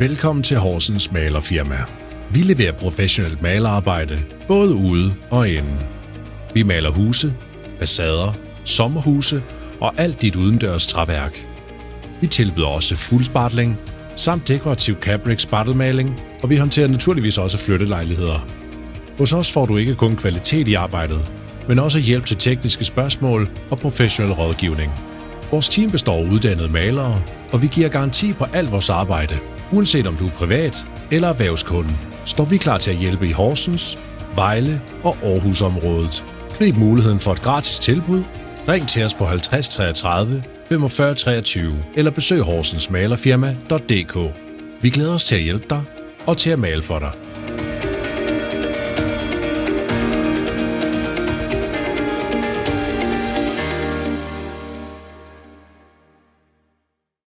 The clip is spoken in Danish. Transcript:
Velkommen til Horsens Malerfirma. Vi leverer professionelt malerarbejde, både ude og inde. Vi maler huse, facader, sommerhuse og alt dit udendørs træværk. Vi tilbyder også fuldspartling samt dekorativ Cabrix spartelmaling, og vi håndterer naturligvis også flyttelejligheder. Hos os får du ikke kun kvalitet i arbejdet, men også hjælp til tekniske spørgsmål og professionel rådgivning. Vores team består af uddannede malere, og vi giver garanti på alt vores arbejde. Uanset om du er privat eller erhvervskunde, står vi klar til at hjælpe i Horsens, Vejle og Aarhus-området. Grib muligheden for et gratis tilbud. Ring til os på 50 33 45 23 eller besøg horsensmalerfirma.dk. Vi glæder os til at hjælpe dig og til at male for dig.